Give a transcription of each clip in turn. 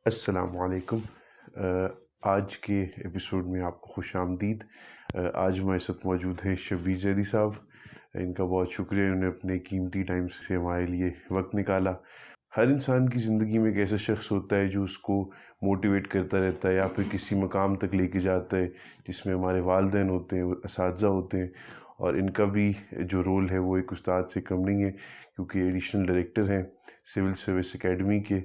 अस्सलामुअलैकुम। आज के एपिसोड में आपको खुशामदीद। आज हमारे साथ मौजूद हैं शब्बीर ज़ैदी साहब। इनका बहुत शुक्रिया, इन्होंने अपने कीमती टाइम से हमारे लिए वक्त निकाला। हर इंसान की ज़िंदगी में एक ऐसा शख्स होता है जो उसको मोटिवेट करता रहता है या फिर किसी मकाम तक लेके जाता है, जिसमें हमारे वालिदैन होते हैं, असातिज़ा होते हैं। और इनका भी जो रोल है वो एक उस्ताद से कम नहीं है, क्योंकि एडिशनल डायरेक्टर हैं सिविल सर्विस एकेडमी के।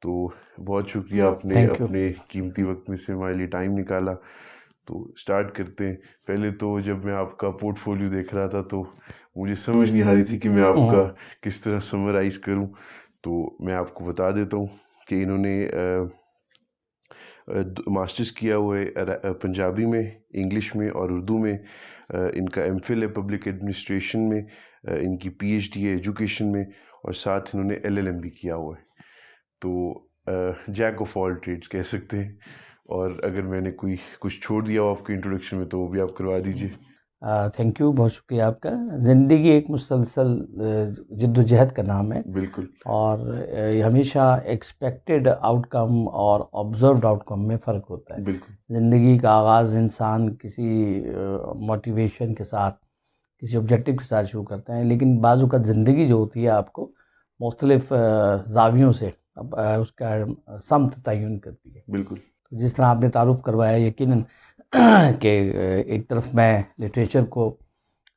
तो बहुत शुक्रिया, आपने थैंक यू। अपने कीमती वक्त में से हमारे लिए टाइम निकाला। तो स्टार्ट करते हैं। पहले तो जब मैं आपका पोर्टफोलियो देख रहा था तो मुझे समझ नहीं आ रही थी कि मैं आपका किस तरह समराइज़ करूं। तो मैं आपको बता देता हूं कि इन्होंने मास्टर्स किया हुआ है पंजाबी में, इंग्लिश में और उर्दू में। इनका एमफिल है पब्लिक एडमिनिस्ट्रेशन में। इनकी पीएचडी है एजुकेशन में, और साथ इन्होंने एलएलएम भी किया हुआ है। तो जैक ऑफ ऑल ट्रेड्स कह सकते हैं। और अगर मैंने कोई कुछ छोड़ दिया हो आपके इंट्रोडक्शन में तो वो भी आप करवा दीजिए। थैंक यू, बहुत शुक्रिया आपका। ज़िंदगी एक मुसलसल जद्दोजहद का नाम है, बिल्कुल और हमेशा एक्सपेक्टेड आउटकम और ऑब्जर्व्ड आउटकम में फ़र्क होता है। बिल्कुल ज़िंदगी का आगाज़ इंसान किसी मोटिवेशन के साथ, किसी ऑब्जेक्टिव के साथ शुरू करते हैं, लेकिन बाज़ औक़ात ज़िंदगी जो होती है आपको मुख्तलिफ़ ज़ावियों से उसका समत तयन करती है। बिल्कुल तो जिस तरह आपने तारुफ़ करवाया, यकीनन कि एक तरफ मैं लिटरेचर को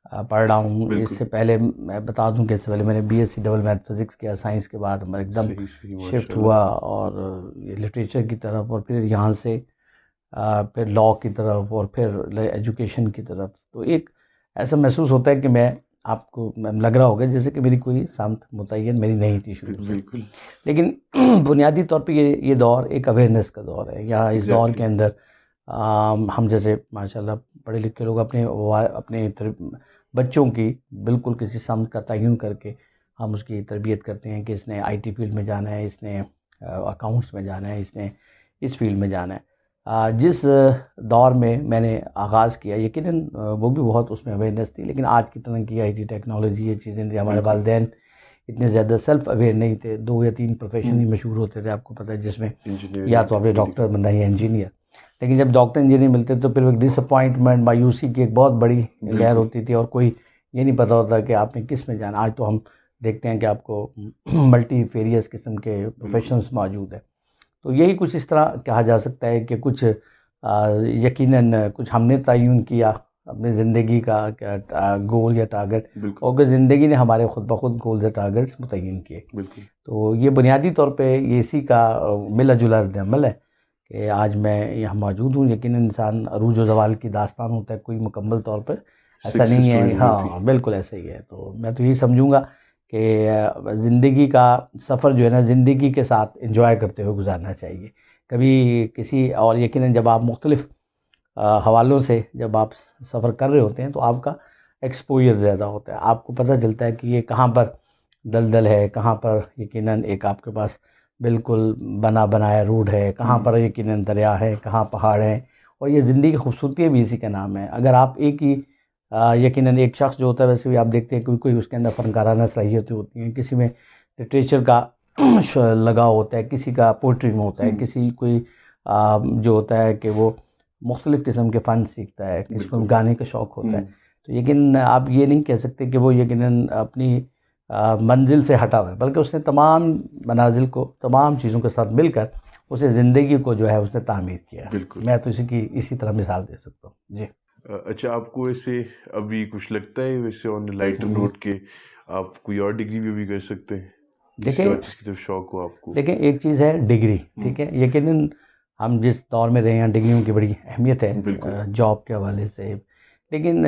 पढ़ रहा हूँ। बिल्कुल इससे पहले मैं बता दूँ कि इससे पहले मैंने बीएससी डबल मैथ फिज़िक्स किया। साइंस के बाद मैं एकदम सही सही शिफ्ट माशाल्लाह। हुआ और ये लिटरेचर की तरफ, और फिर यहाँ से फिर लॉ की तरफ, और फिर एजुकेशन की तरफ। तो एक ऐसा महसूस होता है कि मैं आपको लग रहा होगा जैसे कि मेरी कोई सामत मुतय्यन मेरी नहीं थी शुरू से। बिल्कुल लेकिन बुनियादी तौर पे ये दौर एक अवेयरनेस का दौर है। या इस दौर के एग्जैक्टली अंदर हम जैसे माशाल्लाह पढ़े लिखे लोग अपने बच्चों की बिल्कुल किसी समत का तयन करके हम उसकी तरबियत करते हैं कि इसने आईटी फील्ड में जाना है, इसने अकाउंट्स में जाना है, इसने इस फील्ड में जाना है। जिस दौर में मैंने आगाज़ किया, यकीनन वो भी बहुत उसमें अवेयरनेस थी, लेकिन आज की तरह की आईटी टेक्नोलॉजी ये चीज़ें थी। हमारे बिल्कुल वालिदैन इतने ज़्यादा सेल्फ अवेयर नहीं थे। 2 या 3 प्रोफेशन ही मशहूर होते थे, आपको पता है, जिसमें या इंजीनियरिंग तो आपने डॉक्टर मेडिकल। बनना है या इंजीनियर। लेकिन जब डॉक्टर इंजीनियर मिलते तो फिर एक डिसअपॉइंटमेंट, मायूसी की एक बहुत बड़ी लहर बिल्कुल होती थी, और कोई ये नहीं पता होता कि आपने किस में जाना। आज तो हम देखते हैं कि आपको मल्टीफेरियस किस्म के बिल्कुल प्रोफेशंस मौजूद हैं। तो यही कुछ इस तरह कहा जा सकता है कि कुछ यकीनन कुछ हमने तयन किया अपनी ज़िंदगी का गोल या टारगेट, बिल्कुल और कि ज़िंदगी ने हमारे खुद ब खुद गोल्स या टारगेट्स मुतय्यन किए। बिल्कुल तो ये बुनियादी तौर पे ये इसी का मिला जुला अमल है कि आज मैं यहाँ मौजूद हूँ। यकीनन इंसान अरूज व ज़वाल की दास्तान होता है, कोई मुकम्मल तौर पर ऐसा सक्सेस नहीं स्टोरी है। नहीं होती। हाँ, बिल्कुल ऐसा ही है। तो मैं तो यही समझूंगा कि ज़िंदगी का सफ़र जो है ना, ज़िंदगी के साथ एंजॉय करते हुए गुजारना चाहिए। कभी किसी और, यकीनन जब आप मुख्तलिफ़ हवालों से जब आप सफ़र कर रहे होते हैं तो आपका एक्सपोजर ज़्यादा होता है। आपको पता चलता है कि ये कहाँ पर दलदल है, कहाँ पर यकीनन एक आपके पास बिल्कुल बना बनाया रोड है, कहाँ पर यकीनन दरिया है, कहाँ पहाड़ है। और ये ज़िंदगी की खूबसूरती भी इसी का नाम है। अगर आप एक ही यकीनन एक शख्स जो होता है, वैसे भी आप देखते हैं कोई कोई उसके अंदर फ़नकाराना सलाहियतें होती हैं, किसी में लिटरेचर का लगाव होता है, किसी का पोइट्री में होता है, किसी कोई जो होता है कि वो मुख्तलिफ़ किस्म के फ़न सीखता है, किसी को बिल्कुल गाने का शौक़ होता है। तो लेकिन आप ये नहीं कह सकते कि वो यकीनन अपनी मंजिल से हटा हुआ है, बल्कि उसने तमाम मनाजिल को, तमाम चीज़ों के साथ मिलकर उसे ज़िंदगी को जो है उसने तामीर किया है। बिल्कुल। मैं तो इसी तरह मिसाल दे सकता हूँ। जी। अच्छा, आपको वैसे अभी कुछ लगता है वैसे ऑन लाइटर नोट के आप कोई और डिग्री भी कर सकते हैं, किसी देखें और चीज़ की तरफ शौक हो आपको? देखें एक चीज़ है डिग्री, ठीक है। यकीनन हम जिस दौर में रहे हैं, डिग्रियों की बड़ी अहमियत बिल्कुल है जॉब के हवाले से। लेकिन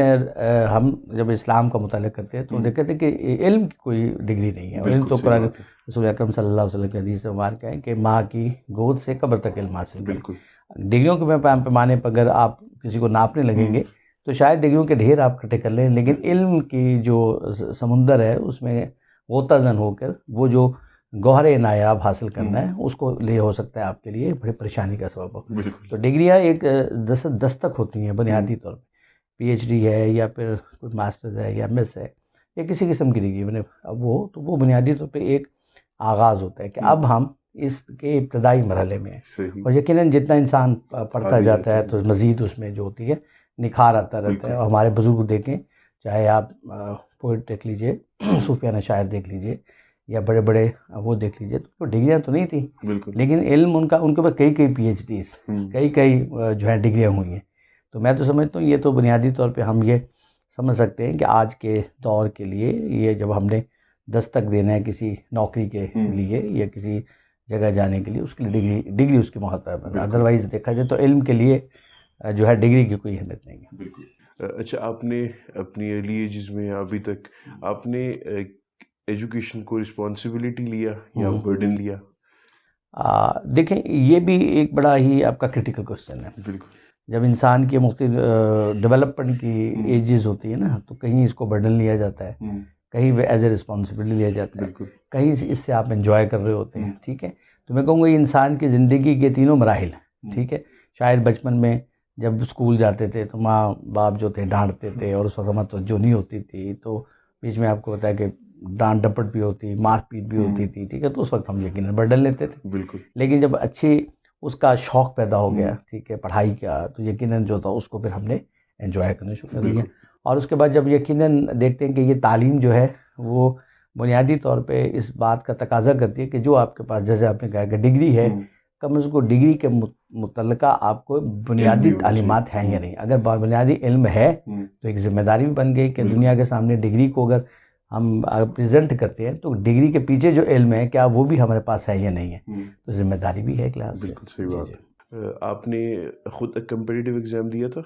हम जब इस्लाम का मुताला करते हैं तो देखते थे कि इल्म की कोई डिग्री नहीं है। और इल्म बिल्कुल तो सही कुरान बात है। रसूल अकरम सल्लल्लाहु अलैहि वसल्लम के हदीस से मुबारक है कि माँ की गोद से कब्र तक इल्म हासिल करें। बिल्कुल डिग्रियों के पैमाने पर अगर आप किसी को नापने लगेंगे तो शायद डिग्रियों के ढेर आप इकट्ठे कर लें, लेकिन इल्म की जो समुंदर है उसमें गोताजन होकर वो जो गौहर नायाब हासिल करना है, उसको लिए हो सकता है आपके लिए बड़ी परेशानी का सबब हो। बिल्कुल तो डिग्रियाँ एक दस्तक होती हैं बुनियादी तौर पे। पीएचडी है या फिर कोई मास्टर्स है या एमएस है या किसी किस्म की डिग्री मैंने, अब वो तो वो बुनियादी तौर पे एक आगाज़ होता है कि अब हम इसके इब्तदाई मरहले में है। सही। और यकीनन जितना इंसान पढ़ता आगे जाता है जाता तो मज़ीद उसमें जो होती है निखार आता रहता है। और हमारे बुज़ुर्ग देखें, चाहे आप पोइट देख लीजिए, सूफियाना शायर देख लीजिए, या बड़े बड़े वो देख लीजिए, तो डिग्रियाँ तो नहीं थी, बिल्कुल। लेकिन इल्म उनका, उनके ऊपर कई कई PhDs, कई कई जो है डिग्रियाँ हुई हैं। तो मैं तो समझता हूँ ये तो बुनियादी तौर पे हम ये समझ सकते हैं कि आज के दौर के लिए ये जब हमने दस्तक देना है किसी नौकरी के लिए या किसी जगह जाने के लिए, उसके लिए डिग्री उसकी महत्व है। अदरवाइज़ देखा जाए तो इल्म के लिए जो है डिग्री की कोई अहमियत नहीं है। बिल्कुल। अच्छा, आपने अपनी अर्ली एजेस में अभी तक आपने एजुकेशन को रिस्पॉन्सिबिलिटी लिया या बर्डन लिया? देखें, ये भी एक बड़ा ही आपका क्रिटिकल क्वेश्चन है। बिल्कुल। जब इंसान की मुख्तलिफ डेवलपमेंट की एजेस होती है ना, तो कहीं इसको बर्डन लिया जाता है, कहीं एज ए रिस्पॉन्सिबिलिटी लिया जाता है, कहीं इससे आप एंजॉय कर रहे होते हैं। ठीक है, तो मैं कहूँगा इंसान की ज़िंदगी के तीनों मराहिल हैं। ठीक है, शायद बचपन में जब स्कूल जाते थे तो माँ बाप जो थे डांटते थे और उस वक्त हमारी तवज्जो नहीं होती थी, तो बीच में आपको पता है कि डांट डपट भी होती, मारपीट भी होती थी। ठीक है, तो उस वक्त हम यकीनन बर्डन लेते थे। बिल्कुल। लेकिन जब अच्छी उसका शौक़ पैदा हो गया, ठीक है, पढ़ाई का, तो यकीनन जो था उसको फिर हमने एंजॉय करना शुरू कर दिया। और उसके बाद जब यकीनन देखते हैं कि ये तालीम जो है वो बुनियादी तौर पे इस बात का तकाजा करती है कि जो आपके पास, जैसे आपने कहा कि डिग्री है, कम से कम डिग्री के मुतल्लिका आपको बुनियादी तालीमात हैं या नहीं। अगर बुनियादी इल्म है तो एक ज़िम्मेदारी भी बन गई कि दुनिया के सामने डिग्री को अगर हम प्रेजेंट करते हैं तो डिग्री के पीछे जो इल्म है क्या वो भी हमारे पास है या नहीं है, तो जिम्मेदारी भी है क्लास से। बिल्कुल सही बात है। आपने खुद कम्पिटिटिव एग्ज़ाम दिया था?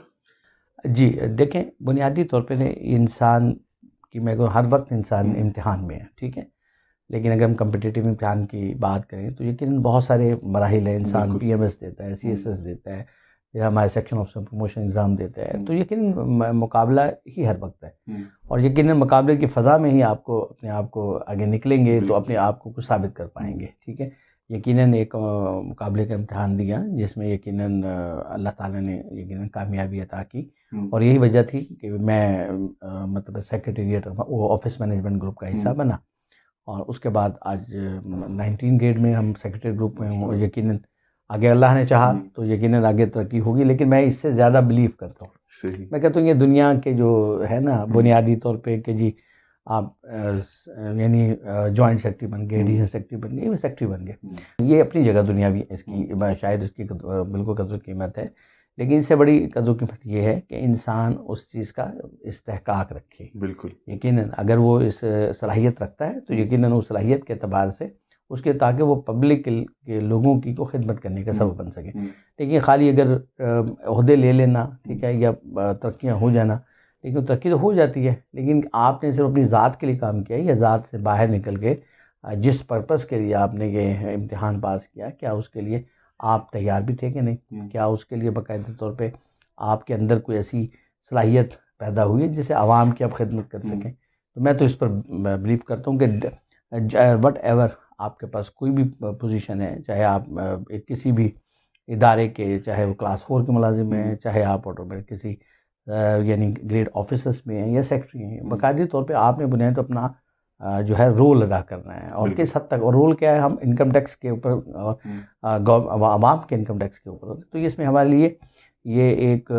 जी, देखें, बुनियादी तौर पे इंसान की, मैं कहूँ हर वक्त इंसान इम्तिहान में है। ठीक है, लेकिन अगर हम कम्पिटिटिव इम्तिहान की बात करें तो यकीनन बहुत सारे मराहिल हैं। इंसान PMS देता है, CSS देता है, या हमारे सेक्शन ऑफिसर प्रमोशन एग्ज़ाम देते हैं, तो यकीनन मुकाबला ही हर वक्त है। और यकीनन मुकाबले की फ़ज़ा में ही आपको अपने आप को आगे निकलेंगे तो अपने आप को कुछ साबित कर पाएंगे। ठीक है, यकीनन एक मुकाबले का इम्तिहान दिया जिसमें यकीनन अल्लाह ताला ने यकीनन कामयाबी अता की, और यही वजह थी कि मैं मतलब सेक्रेटेरिएट वो ऑफिस मैनेजमेंट ग्रुप का हिस्सा बना, और उसके बाद आज 19 ग्रेड में हम सेक्रेटरी ग्रुप में हूँ। यकीनन आगे अल्लाह ने चाहा तो यकीनन आगे तरक्की होगी, लेकिन मैं इससे ज़्यादा बिलीव करता हूँ। सही। मैं कहता हूँ ये दुनिया के जो है ना बुनियादी तौर पे कि जी आप यानी जॉइंट सेक्रेटरी बन गए, एडिशनल सेक्रेटरी बन गए, सेक्रेटरी बन गए, ये अपनी जगह दुनिया भी इसकी शायद इसकी बिल्कुल कदर कीमत है, लेकिन इससे बड़ी कदर कीमत ये है कि इंसान उस चीज़ का इस्तेहकाक रखे। बिल्कुल। यकीनन अगर वो इस सलाहियत रखता है तो यकीनन उस सलाहियत के अतबार से उसके, ताकि वो पब्लिक के लोगों की को खिदमत करने का सबब बन सके। लेकिन खाली अगर ओहदे ले लेना, ठीक है, या तरक्कियाँ हो जाना, लेकिन तरक्की तो हो जाती है, लेकिन आपने सिर्फ अपनी ज़ात के लिए काम किया या ज़ात से बाहर निकल के जिस पर्पज़ के लिए आपने ये इम्तिहान पास किया, क्या उसके लिए आप तैयार भी थे कि नहीं? क्या उसके लिए बाकायदा तौर पे आपके अंदर कोई ऐसी सलाहियत पैदा हुई है जिससे आवाम की आप खिदमत कर सकें? तो मैं तो इस पर बिलीव करता हूँ कि वट एवर आपके पास कोई भी पोजीशन है, चाहे आप किसी भी इदारे के, चाहे वो क्लास 4 के मुलाजिम हैं, चाहे आप ऑटोमेटिक किसी यानी ग्रेड ऑफिसर्स में हैं या सेक्रेटरी हैं, बाकायदा तौर पे आपने बुनियाद पर अपना जो है रोल अदा करना है। और किस हद तक, और रोल क्या है, हम इनकम टैक्स के ऊपर और आवाम के इनकम टैक्स के ऊपर होते, तो इसमें हमारे लिए ये एक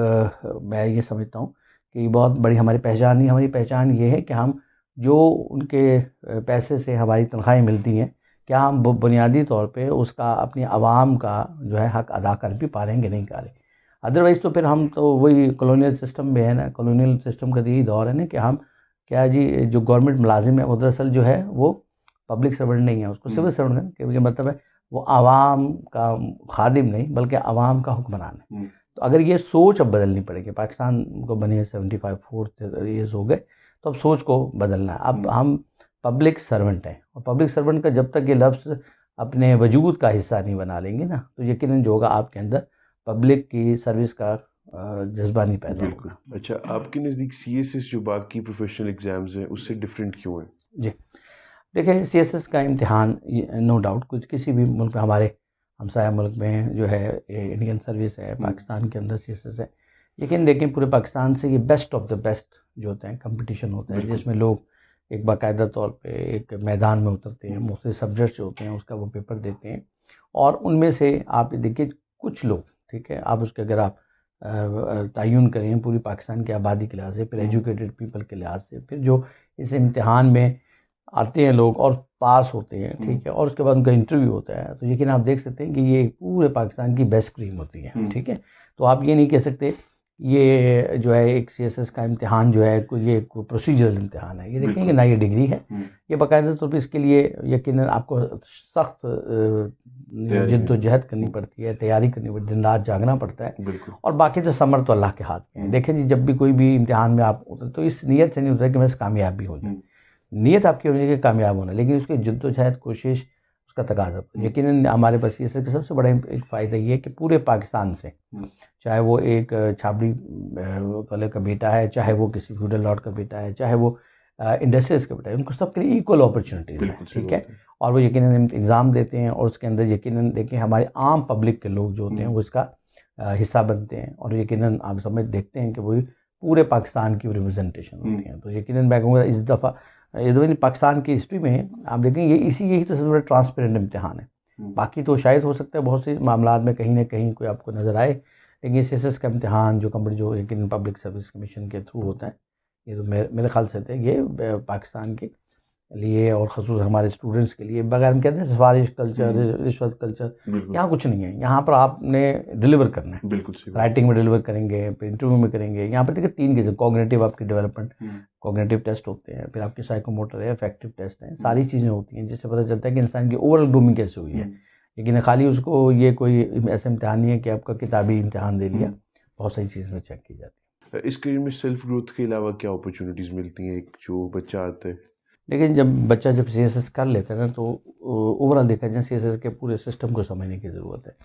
मैं ये समझता हूँ कि बहुत बड़ी हमारी पहचान नहीं, हमारी पहचान ये है कि हम जो उनके पैसे से हमारी तनख्वाहें मिलती हैं, क्या हम बुनियादी तौर पे उसका अपनी आवाम का जो है हक अदा कर भी पा रहे हैं कि नहीं कर रहे। अदरवाइज़ तो फिर हम तो वही कॉलोनियल सिस्टम में है ना, कॉलोनियल सिस्टम का यही दौर है ना कि हम क्या जी, जो गवर्नमेंट मुलाजिम है वो दरअसल जो है वो पब्लिक सर्वेंट नहीं है, उसको सिविल सर्वेंट के मतलब है वो आवाम का खादिम नहीं बल्कि आवाम का हुक्मरान है। तो अगर ये सोच अब बदलनी पड़ेगी, पाकिस्तान को बने 74 ईयर्स हो गए, तो अब सोच को बदलना है। अब हम पब्लिक सर्वेंट हैं, और पब्लिक सर्वेंट का जब तक ये लफ्ज़ अपने वजूद का हिस्सा नहीं बना लेंगे ना, तो यकीनन जो होगा आपके अंदर पब्लिक की सर्विस का जज्बा नहीं पैदा होगा। अच्छा, आपके नज़दीक CSS जो बाकी प्रोफेशनल एग्ज़ाम्स हैं उससे डिफरेंट क्यों है? जी, देखिए, CSS का इम्तिहान नो डाउट कुछ किसी भी मुल्क में, हमारे हमसाया मुल्क में जो है इंडियन सर्विस है, पाकिस्तान के अंदर CSS है, लेकिन देखें पूरे पाकिस्तान से ये बेस्ट ऑफ द बेस्ट जो होते हैं कंपटीशन होता है, जिसमें लोग एक बाकायदा तौर पे एक मैदान में उतरते हैं, मुख्तलिफ सब्जेक्ट्स जो होते हैं उसका वो पेपर देते हैं, और उनमें से आप देखिए कुछ लोग, ठीक है, आप उसके अगर आप तयन करें पूरी पाकिस्तान की आबादी के लिहाज से, फिर एजुकेटेड पीपल के लिहाज से, फिर जो इस इम्तिहान में आते हैं लोग और पास होते हैं, ठीक है, और उसके बाद उनका इंटरव्यू होता है, तो यकीन आप देख सकते हैं कि ये पूरे पाकिस्तान की बेस्ट क्रीम होती है, ठीक है। तो आप ये नहीं कह सकते ये जो है एक CSS का इम्तिहान जो है ये प्रोसीजरल इम्तिहान है। ये देखेंगे ना, ये डिग्री है, ये बाकायदा तौर पर इसके लिए यकीनन आपको सख्त जद्दोजहद करनी पड़ती है, तैयारी करनी पड़ती है, दिन रात जागना पड़ता है, और बाकी तो समर तो अल्लाह के हाथ में है। देखें जी, जब भी कोई भी इम्तिहान में आप उतरे तो इस नीयत से नहीं उतरे कि मैं कामयाब भी हो जाए, नीयत आपकी होनी चाहिए कामयाब होना, लेकिन उसकी जद्दोजहद कोशिश उसका तकाजा। यकीनन हमारे पास CSS का सबसे बड़ा एक फ़ायदा ये है कि पूरे पाकिस्तान से, चाहे वो एक छाबड़ी वाले का बेटा है, चाहे वो किसी फ्यूडल लॉर्ड का बेटा है, चाहे वो इंडस्ट्रीज का बेटा है, उनको सबके लिए इक्वल अपॉर्चुनिटीज़ है, ठीक है। और वो यकीनन एग्ज़ाम देते हैं, और उसके अंदर यकीनन देखें हमारे आम पब्लिक के लोग जो होते हैं वो इसका हिस्सा बनते हैं, और यकीनन आप समझ देखते हैं कि वो पूरे पाकिस्तान की रिप्रेजेंटेशन होती है। तो यकीनन मैं कहूँगा इस दफ़ा ये पाकिस्तान की हिस्ट्री में आप देखेंगे यही तो सबसे बड़ा ट्रांसपेरेंट इम्तिहान है। बाकी तो शायद हो सकता है बहुत से मामलात में कहीं ना कहीं कोई आपको नज़र आए, लेकिन CSS का इम्तिहान जो यकीनन पब्लिक सर्विस कमीशन के थ्रू होता है, ये तो मेरे ख्याल से ये पाकिस्तान के लिए और ख़ुसूस हमारे स्टूडेंट्स के लिए, बगैर हम कहते हैं सिफारिश कल्चर, रिश्वत कल्चर, यहाँ कुछ नहीं है। यहाँ पर आपने डिलीवर करना है, बिल्कुल सही, राइटिंग में डिलीवर करेंगे, फिर इंटरव्यू में करेंगे। यहाँ पर देखिए 3 किस्म, कॉग्निटिव आपकी डेवलपमेंट, कॉग्निटिव टेस्ट होते हैं, फिर आपकी साइकोमोटर है, अफेक्टिव टेस्ट है, सारी चीज़ें होती हैं जिससे पता चलता है कि इंसान की ओवरऑल ग्रूमिंग कैसे हुई है। लेकिन खाली उसको ये कोई ऐसा इम्तिहान नहीं है कि आपका किताबी इम्तिहान दे लिया, बहुत सारी चीज़ें चेक की जाती है। इस करियर में सेल्फ ग्रोथ के अलावा क्या अपॉर्चुनिटीज़ मिलती हैं एक जो बच्चा आता है? लेकिन जब बच्चा CSS कर लेता है ना, तो ओवरऑल देखा जाए CSS के पूरे सिस्टम को समझने की ज़रूरत है।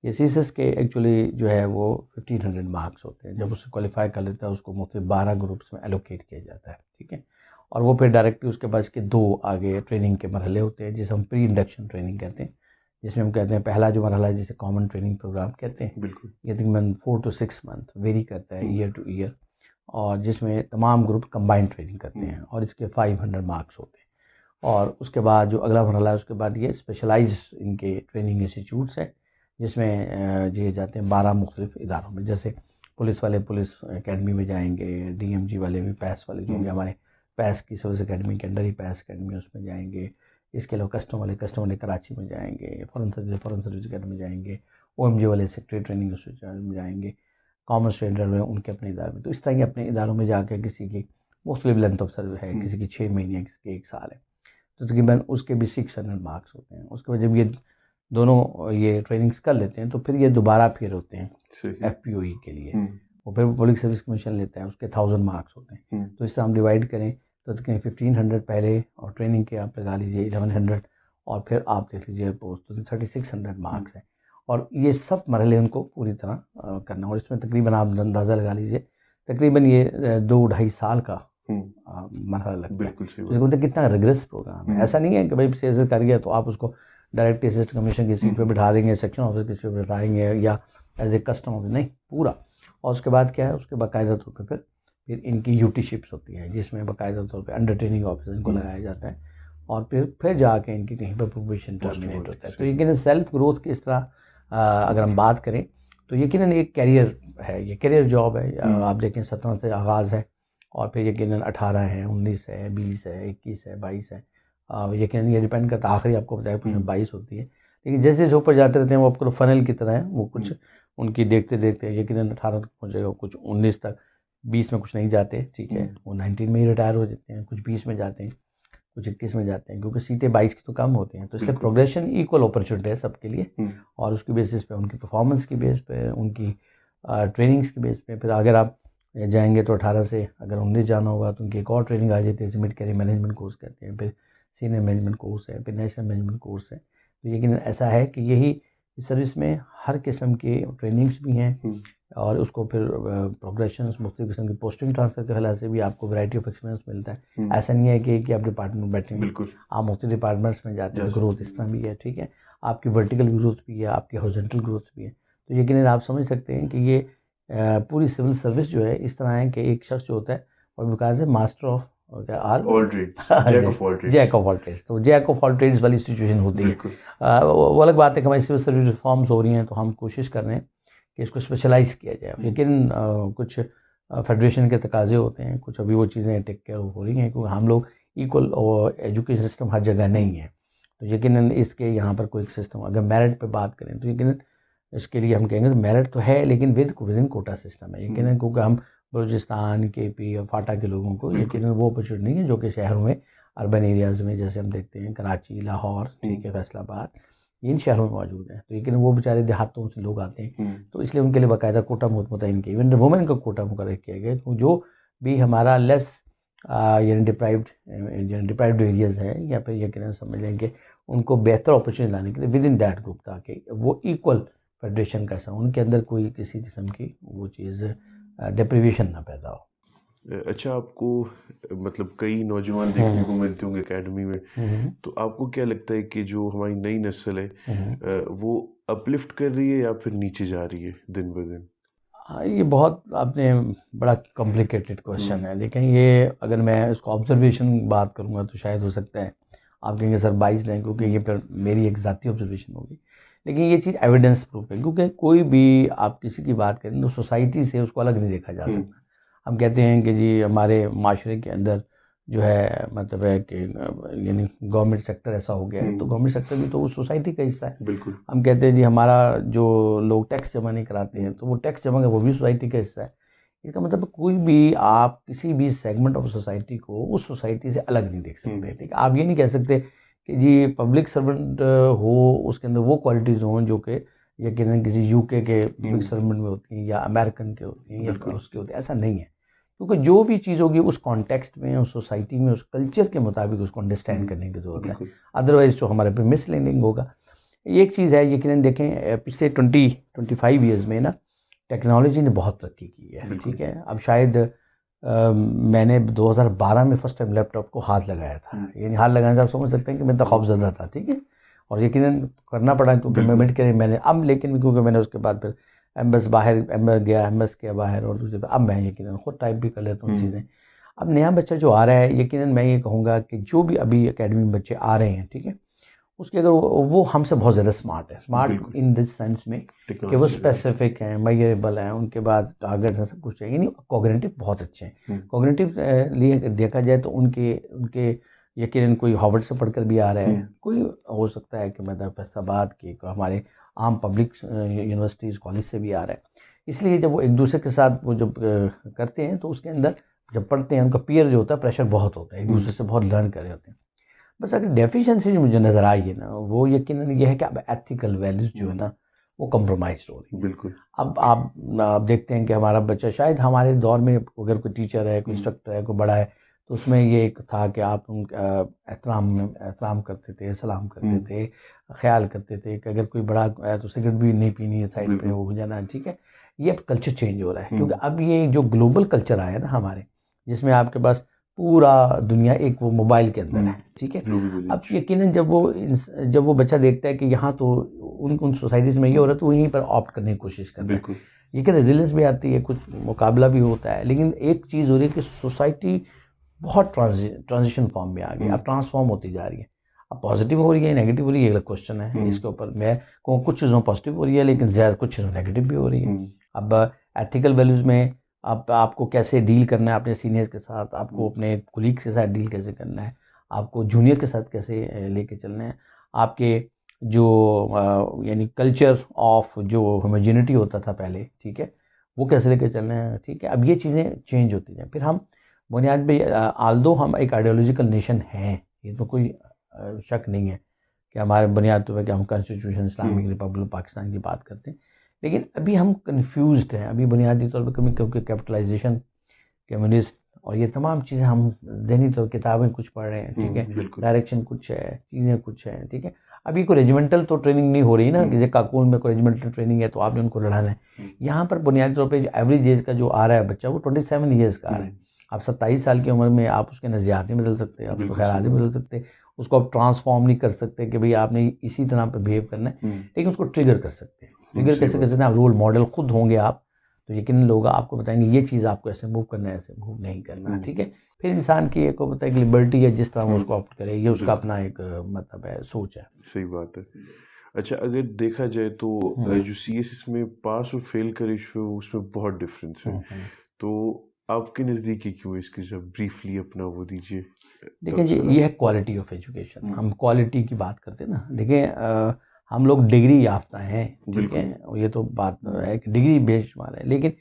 ये CSS के एक्चुअली जो है वो 1500 मार्क्स होते हैं। जब उसे क्वालिफाई कर लेता है उसको मुख्तलिफ 12 ग्रुप्स में एलोकेट किया जाता है, ठीक है। और वो फिर डायरेक्टली उसके बाद इसके 2 आगे ट्रेनिंग के मरहले होते हैं, जिसे हम प्री इंडक्शन ट्रेनिंग कहते हैं, जिसमें हम कहते हैं पहला जो मरहला है जिसे कॉमन ट्रेनिंग प्रोग्राम कहते हैं। बिल्कुल। ये तकरीबन 4 to 6 मंथ वेरी करता है ईयर टू ईयर, और जिसमें तमाम ग्रुप कंबाइंड ट्रेनिंग करते हैं, और इसके 500 मार्क्स होते हैं। और उसके बाद जो अगला मरहला है उसके बाद ये स्पेशलाइज इनके ट्रेनिंग इंस्टीट्यूट्स हैं, जिसमें ये जाते हैं 12 मुख्तलिफ इदारों में। जैसे पुलिस वाले पुलिस एकेडमी में जाएंगे, DMG वाले भी पैस वाले जो होंगे हमारे पैस की सर्विस एकेडमी के अंडर ही पैस एकेडमी उसमें जाएंगे। इसके अलावा कस्टम वाले कराची में जाएंगे, फॉरेन सर्विस अकेडमी में जाएंगे, OMG वाले सेक्रेटरी ट्रेनिंग इंस्टीट्यूट में जाएंगे, कॉमर्स ट्रेडर में उनके अपने इदारे में। तो इस तरह के अपने इदारों में जाकर किसी की मुख्तलिफ लेंथ ऑफ सर्विस है, किसी की 6 महीने, किसी की 1 साल है, तो तकरीबन उसके भी 600 मार्क्स होते हैं। उसके बाद जब ये दोनों ये ट्रेनिंग्स कर लेते हैं तो फिर ये दोबारा फिर होते हैं FPOE के लिए, वो फिर पब्लिक सर्विस कमीशन लेता है, उसके 1000 मार्क्स होते हैं। तो इस तरह हम डिवाइड करें तो तकरीबन 1500 पहले, और ट्रेनिंग के आप लगा लीजिए 1100, और फिर आप देख लीजिए पोस्ट, तो 3600 मार्क्स हैं। और ये सब मरहले उनको पूरी तरह करना, और इसमें तकरीबन आप अंदाज़ा लगा लीजिए तकरीबन ये 2-2.5 साल का मरहला लगता है। जिसको बोलते हैं कितना रिग्रेस प्रोग्राम है। ऐसा नहीं है कि भाई CSS कर गया तो आप उसको डायरेक्ट असिस्टेंट कमीशन की सीट पे बिठा देंगे, सेक्शन ऑफिसर की सीट पे बिठाएंगे, या एज ए कस्टम ऑफिसर, नहीं, पूरा। और उसके बाद क्या है, उसके बाकायदा तौर पर फिर इनकी यूटीशिप्स होती हैं, जिसमें बाकायदा तौर पर अंडर ट्रेनिंग ऑफिसर इनको लगाया जाता है, और फिर जाके इनकी कहीं पर प्रोबेशन टर्मिनेट होता है। तो यकीनन सेल्फ ग्रोथ की इस तरह अगर हम बात करें तो यकीनन एक कैरियर है, ये कैरियर जॉब है। आप देखें 17 से आगाज़ है, और फिर यकीनन 18 है, 19 है, 20 है, 21 है, 22 है। यकीनन ये डिपेंड करता है, आखिरी आपको बताया कुछ 22 होती है, लेकिन जैसे जैसे ऊपर जाते रहते हैं वो आपको फनल की तरह है, वो कुछ उनकी देखते देखते यकीनन 18 तक पहुँचेगा, कुछ 19 तक, 20 में कुछ नहीं जाते, ठीक है, वो 19 में ही रिटायर हो जाते हैं, कुछ 20 में जाते हैं, कुछ 21 में जाते हैं, क्योंकि सीटें 22 की तो कम होती हैं। तो इसलिए प्रोग्रेशन इक्वल अपॉर्चुनिटी है सबके लिए, और उसकी बेसिस पे, उनकी परफॉर्मेंस की बेस पे, उनकी ट्रेनिंग्स की बेस पे, फिर अगर आप जाएंगे तो 18 से अगर 19 जाना होगा तो उनकी एक और ट्रेनिंग आ जाती है, मिड कैरियर मैनेजमेंट कोर्स कहते हैं, फिर सीनियर मैनेजमेंट कोर्स है, फिर नेशनल मैनेजमेंट कोर्स है। तो यकीन ऐसा है कि यही सर्विस में हर किस्म की ट्रेनिंग्स भी हैं, और उसको फिर प्रोग्रेशन, मुख्तलिफ किस्म की पोस्टिंग ट्रांसफ़र के हवाले से भी आपको वैरायटी ऑफ एक्सपीरियंस मिलता है। ऐसा नहीं है कि आप डिपार्टमेंट में बैठे हैं, आप मुख्तलिफ डिपार्टमेंट्स में जाते हैं, ग्रोथ इस तरह भी है, ठीक है, आपकी वर्टिकल ग्रोथ भी है, आपकी हॉरिजॉन्टल ग्रोथ भी है। तो यकीन आप समझ सकते हैं कि ये पूरी सिविल सर्विस जो है इस तरह है कि एक शख्स जो होता है और बाकायदा master of all trades, jack of all trades. Jack of all trades, तो जैक ऑफ ऑल ट्रेड्स वाली सिचुएशन होती है। वो अलग बात है कि हमारी सिविल सर्विस रिफॉर्म्स हो रही हैं, तो हम कोशिश कर रहे हैं कि इसको स्पेशलाइज किया जाए, लेकिन कुछ फेडरेशन के तकाजे होते हैं, कुछ अभी वो चीज़ें टेक केयर हो रही हैं, क्योंकि हम लोग इक्वल एजुकेशन सिस्टम हर जगह नहीं है। तो यकीनन इसके यहाँ पर कोई सिस्टम, अगर मेरिट पे बात करें तो यकीनन इसके लिए हम कहेंगे तो मेरिट तो है, लेकिन विद कोटा सिस्टम है यकीनन, क्योंकि हम बलूचिस्तान, KP और फाटा के लोगों को यकीनन वो अपॉर्चुनिटी नहीं है जो कि शहरों में, अर्बन एरियाज़ में, जैसे हम देखते हैं कराची, लाहौर, ठीक है, फैसलाबाद, इन शहरों में मौजूद हैं। तो लेकिन वो बेचारे देहातों से लोग आते हैं, तो इसलिए उनके लिए बाकायदा कोटा मुतयन किया, इवन वुमेन का कोटा मुकर्रर किया गया। तो जो भी हमारा लेस यानी डिप्राइव्ड एरियाज़ है, या फिर यकीनन समझ लें कि उनको बेहतर अपॉर्चुनिटी लाने के लिए विद इन दैट ग्रुप, ताकि वो इक्वल फेडरेशन का उनके अंदर कोई किसी किस्म की वो चीज़ डिप्रीवेशन ना पैदा हो। अच्छा, आपको मतलब कई नौजवान देखने को मिलते होंगे एकेडमी में, तो आपको क्या लगता है कि जो हमारी नई नस्ल है वो अपलिफ्ट कर रही है या फिर नीचे जा रही है दिन ब दिन? ये बहुत आपने बड़ा कॉम्प्लिकेटेड क्वेश्चन है। लेकिन ये अगर मैं इसको ऑब्जर्वेशन बात करूँगा तो शायद हो सकता है आप कहेंगे सर 22 लें, क्योंकि ये फिर मेरी एक ज़ाती ऑब्जर्वेशन होगी, लेकिन ये चीज़ एविडेंस प्रूफ है। क्योंकि कोई भी आप किसी की बात करें तो सोसाइटी से उसको अलग नहीं देखा जा सकता। हम कहते हैं कि जी हमारे माशरे के अंदर जो है मतलब है कि यानी गवर्नमेंट सेक्टर ऐसा हो गया है, तो गवर्नमेंट सेक्टर भी तो उस सोसाइटी का हिस्सा है। बिल्कुल। हम कहते हैं जी हमारा जो लोग टैक्स जमा नहीं कराते हैं, तो वो टैक्स जमा वो भी सोसाइटी का हिस्सा है। इसका मतलब कोई भी आप किसी भी सेगमेंट ऑफ सोसाइटी को उस सोसाइटी से अलग नहीं देख सकते। ठीक, आप ये नहीं कह सकते कि जी पब्लिक सर्वेंट हो, उसके अंदर वो क्वालिटीज़ हों जो कि यकीनन किसी UK के पब्लिक सर्वेंट में होती हैं या अमेरिकन के होती हैं या उसके होते हैं, ऐसा नहीं है। क्योंकि जो भी चीज़ होगी उस कॉन्टेक्स्ट में, उस सोसाइटी में, उस कल्चर के मुताबिक उसको अंडरस्टैंड करने की ज़रूरत है, अदरवाइज़ तो हमारे पे मिसलर्निंग होगा। एक चीज़ है यकीनन, देखें पिछले 20-25 ईयर्स में ना टेक्नोलॉजी ने बहुत तरक्की की है। ठीक है, अब शायद मैंने 2012 में फर्स्ट टाइम लैपटॉप को हाथ लगाया था, यानी हाथ लगाने से आप समझ सकते हैं कि मैं तो खौफज़दा था। ठीक है, और यकीनन करना पड़ा क्योंकि पेमेंट के मैंने अब, लेकिन क्योंकि मैंने उसके बाद फिर MS गया, MS किया बाहर, और दूसरे अब मैं यकीनन खुद टाइप भी कर लेता हूँ चीज़ें। अब नया बच्चा जो आ रहा है, यकीनन मैं ये कहूँगा कि जो भी अभी एकेडमी में बच्चे आ रहे हैं, ठीक है, उसके अगर वो हमसे बहुत ज़्यादा स्मार्ट है, स्मार्ट इन दिस सेंस में कि वो स्पेसिफिक हैं, मेजरेबल हैं, उनके बाद टारगेट है, सब कुछ है, यानी कॉग्निटिव बहुत अच्छे हैं। कॉग्निटिव लिए देखा जाए तो उनके यकीनन कोई हार्वर्ड से पढ़कर भी आ रहा है, कोई हो सकता है कि मतलब फैसलाबाद के हमारे आम पब्लिक यूनिवर्सिटीज़ कॉलेज से भी आ रहा है। इसलिए जब वो एक दूसरे के साथ वो जब करते हैं तो उसके अंदर जब पढ़ते हैं उनका पीयर जो होता है प्रेशर बहुत होता है, एक दूसरे से बहुत लर्न कर रहे होते हैं। बस अगर डेफिशिएंसी जो मुझे नज़र आई है ना, वो यकीनन ये है कि अब एथिकल वैल्यूज़ जो है ना वो कम्प्रोमाइज़ हो रही है। बिल्कुल। अब आप देखते हैं कि हमारा बच्चा, शायद हमारे दौर में अगर कोई टीचर है, कोई इंस्ट्रक्टर है, कोई बड़ा है, तो उसमें ये एक था कि आप उनका एहतराम करते थे, सलाम करते थे, ख्याल करते थे कि अगर कोई बड़ा है तो सिगरेट भी नहीं पीनी है, साइड पे हो जाना। ठीक है, ये अब कल्चर चेंज हो रहा है, क्योंकि अब ये जो ग्लोबल कल्चर आया ना हमारे, जिसमें आपके पास पूरा दुनिया एक वो मोबाइल के अंदर है। ठीक है, अब यकीनन जब वो बच्चा देखता है कि यहाँ तो उन सोसाइटीज़ में ये हो रहा है, तो वहीं पर ऑप्ट करने की कोशिश करता है। ये रेजिलेंस भी आती है, कुछ मुकाबला भी होता है, लेकिन एक चीज़ हो रही है कि सोसाइटी बहुत ट्रांजिशन फॉर्म में आ गई, अब ट्रांसफॉर्म होती जा रही है। अब पॉजिटिव हो रही है, नेगेटिव हो रही है, एक क्वेश्चन है इसके ऊपर। मैं कहूँ कुछ चीज़ों पॉजिटिव हो रही है, लेकिन ज़्यादा कुछ चीज़ों नेगेटिव भी हो रही है। अब एथिकल वैल्यूज़ में आपको कैसे डील करना है अपने सीनियर के साथ, आपको अपने कुलीग के साथ डील कैसे करना है, आपको जूनियर के साथ कैसे लेके चलना है, आपके जो यानी कल्चर ऑफ जो होमोजेनिटी होता था पहले, ठीक है, वो कैसे लेके चलना है। ठीक है, अब ये चीज़ें चेंज होती हैं। फिर हम बुनियाद पे आल्दो हम एक आइडियोलॉजिकल नेशन हैं, ये तो कोई शक नहीं है कि हमारे बुनियाद पे कि हम कॉन्स्टिट्यूशन इस्लामिक रिपब्लिक पाकिस्तान की बात करते हैं, लेकिन अभी हम कंफ्यूज्ड हैं। अभी बुनियादी तौर पर क्योंकि कैपिटलाइजेशन, कम्युनिस्ट और ये तमाम चीज़ें हम ज़हनी तौर किताबें कुछ पढ़ रहे हैं। ठीक है, डायरेक्शन कुछ है, चीज़ें कुछ हैं। ठीक है, अभी कोई रेजिमेंटल तो ट्रेनिंग नहीं हो रही ना, कि जैसे काकून में कोई रेजिमेंटल ट्रेनिंग है तो आपने उनको लड़ाना है। यहाँ पर बुनियादी तौर पर एवरेज एज का जो आ रहा है बच्चा, वो 27 ईयर्स का आ रहा है। आप 27 साल की उम्र में आप उसके नज़रियात नहीं बदल सकते, आप उसको ख्यालात नहीं बदल सकते, उसको आप ट्रांसफॉर्म नहीं कर सकते कि भाई आपने इसी तरह पर बिहेव करना है, लेकिन उसको ट्रिगर कर सकते हैं। ट्रिगर कैसे कर सकते हैं? आप रोल मॉडल खुद होंगे आप, तो यकीनन लोग आपको बताएंगे ये चीज़ आपको ऐसे मूव करना है, ऐसे मूव नहीं करना, ठीक है। फिर इंसान की एक पता है कि लिबर्टी है, जिस तरह वो उसको ऑप्ट करे, ये उसका अपना एक मतलब है, सोच है। सही बात है। अच्छा, अगर देखा जाए तो जो सीएसएस में पास और फेल का रेशियो उसमें बहुत डिफरेंस है, तो आपके नज़दीकी क्यों है इसकी, जब ब्रीफली अपना वो दीजिए। देखिए जी, ये है क्वालिटी ऑफ एजुकेशन। हम क्वालिटी की बात करते हैं ना। देखिए हम लोग डिग्री याफ्ता हैं, ठीक है, ये तो बात है कि डिग्री बेस्ड वाला है, लेकिन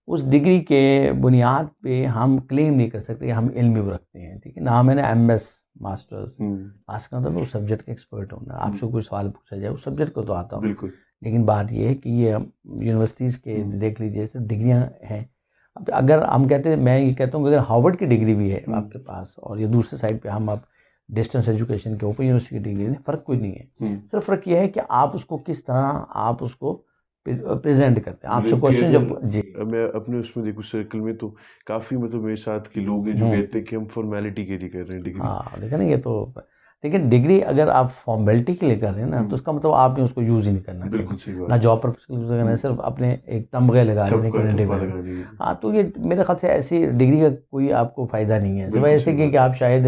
उस डिग्री के बुनियाद पे हम क्लेम नहीं कर सकते कि हम इल्म भी रखते हैं, ठीक है ना। मैंने एमएस मास्टर्स पास करना तो मैं उस सब्जेक्ट के एक्सपर्ट हूँ ना। आपसे कोई सवाल पूछा जाए उस सब्जेक्ट को तो आता हूँ, लेकिन बात ये है कि ये यूनिवर्सिटीज़ के देख लीजिए सिर्फ डिग्रियाँ हैं। अब अगर हम कहते हैं, मैं ये कहता हूँ कि अगर हार्वर्ड की डिग्री भी है आपके पास, और ये दूसरे साइड पे हम आप डिस्टेंस एजुकेशन के ओपन यूनिवर्सिटी की डिग्री, फ़र्क कोई नहीं है। सिर्फ फ़र्क ये है कि आप उसको किस तरह आप उसको प्रेजेंट करते हैं। आपसे क्वेश्चन जब जी, मैं अपने उसमें देखूँ सर्कल में तो काफ़ी मतलब मेरे साथ के लोग हैं जो कहते हैं कि हम फॉर्मेलिटी के लिए कर रहे हैं डिग्री। हाँ, देखा ना, ये तो लेकिन डिग्री अगर आप फॉर्मेलिटी के लिए कर रहे हैं ना, तो उसका मतलब आपने उसको यूज़ ही नहीं करना, बिल्कुल सही बात ना जॉब पर्पस के लिए यूज़ करना है, सिर्फ अपने एक तमगे लगा लेने के लिए डिग्री। हाँ, तो ये मेरे ख्याल से ऐसी डिग्री का कोई आपको फ़ायदा नहीं है, सिवाय ऐसे कि आप शायद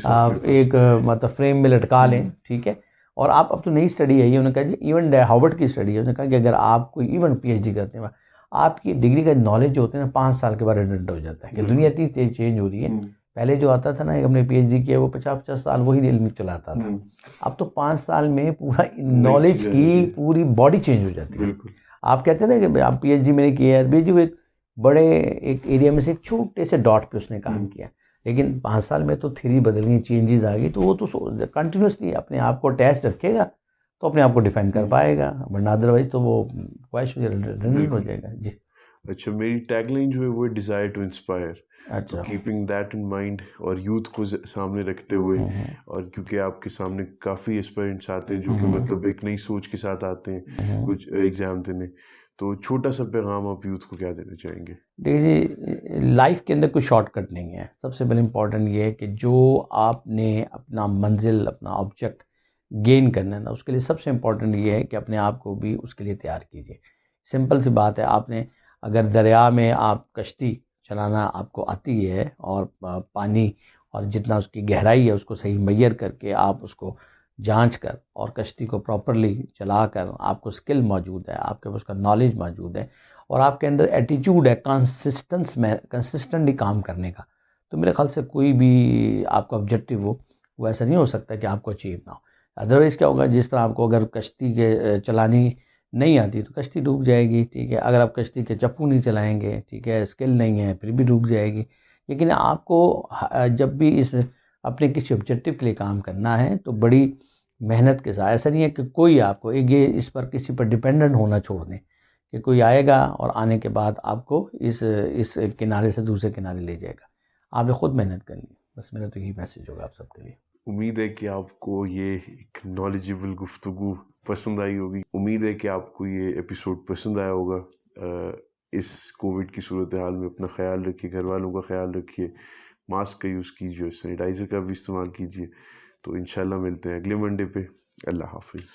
आप एक मतलब फ्रेम में लटका लें, ठीक है। और आप अब तो नई स्टडी है ये, उन्होंने कहा जी, इवन हार्वर्ड की स्टडी है, उन्होंने कहा कि अगर आप कोई इवन पीएचडी करते हैं, आपकी डिग्री का नॉलेज जो होता है ना 5 साल के बाद रिडंडेंट हो जाता है, कि दुनिया इतनी तेज चेंज हो रही है। पहले जो आता था ना, एक हमने पीएचडी किया वो 50-50 साल वही इल्म चलाता था। अब तो 5 साल में पूरा नॉलेज की पूरी बॉडी चेंज हो जाती है। आप कहते हैं ना कि आप पीएचडी मैंने किया है, पीएचडी एक बड़े एक एरिया में से एक छोटे से डॉट पे उसने काम किया, लेकिन 5 साल में तो थ्योरी बदल गई, चेंजेस आ गई, तो वो तो कंटिन्यूसली अपने आप को अटैच रखेगा तो अपने आप को डिफाइन कर पाएगा, वरना अदरवाइज तो वो ख्वाहिश हो जाएगा। जी। अच्छा, मेरी टैगलाइन जो है वो डिज़ायर टू इंस्पायर। अच्छा, कीपिंग दैट इन माइंड और यूथ को सामने रखते हुए, और क्योंकि आपके सामने काफ़ी एस्पायरेंट्स आते हैं जो कि मतलब एक नई सोच के साथ आते हैं कुछ एग्ज़ाम देने, तो छोटा सा पैगाम आप यूथ को क्या देना चाहेंगे? देखिए, लाइफ के अंदर कोई शॉर्टकट नहीं है। सबसे पहले इम्पॉर्टेंट ये है कि जो आपने अपना मंजिल, अपना ऑब्जेक्ट गेन करना है ना, उसके लिए सबसे इम्पॉर्टेंट ये है कि अपने आप को भी उसके लिए तैयार कीजिए। सिंपल सी बात है, आपने अगर दरिया में आप कश्ती चलाना आपको आती है, और पानी और जितना उसकी गहराई है उसको सही मेजर करके आप उसको जांच कर और कश्ती को प्रॉपरली चलाकर आपको स्किल मौजूद है, आपके पास उसका नॉलेज मौजूद है, और आपके अंदर एटीट्यूड है कंसिस्टेंटली काम करने का, तो मेरे ख्याल से कोई भी आपका ऑब्जेक्टिव हो वो ऐसा नहीं हो सकता कि आपको अचीव ना हो। अदरवाइज़ क्या होगा, जिस तरह आपको अगर कश्ती के चलानी नहीं आती तो कश्ती डूब जाएगी, ठीक है। अगर आप कश्ती के चप्पू नहीं चलाएंगे, ठीक है, स्किल नहीं है, फिर भी डूब जाएगी। लेकिन आपको जब भी इस अपने किसी ऑब्जेक्टिव के लिए काम करना है तो बड़ी मेहनत के साथ, ऐसा नहीं है कि कोई आपको एक ये इस पर किसी पर डिपेंडेंट होना छोड़ दें कि कोई आएगा और आने के बाद आपको इस किनारे से दूसरे किनारे ले जाएगा। आपने खुद मेहनत करनी है। बस मेरा तो यही मैसेज होगा आप सबके लिए। उम्मीद है कि आपको ये एक नॉलेजेबल गुफ्तगू पसंद आई होगी। उम्मीद है कि आपको ये एपिसोड पसंद आया होगा। इस कोविड की सूरत हाल में अपना ख्याल रखिए, घर वालों का ख्याल रखिए, मास्क का यूज़ कीजिए, सैनिटाइज़र का भी इस्तेमाल कीजिए। तो इंशाल्लाह मिलते हैं अगले मंडे पे। अल्लाह हाफिज़।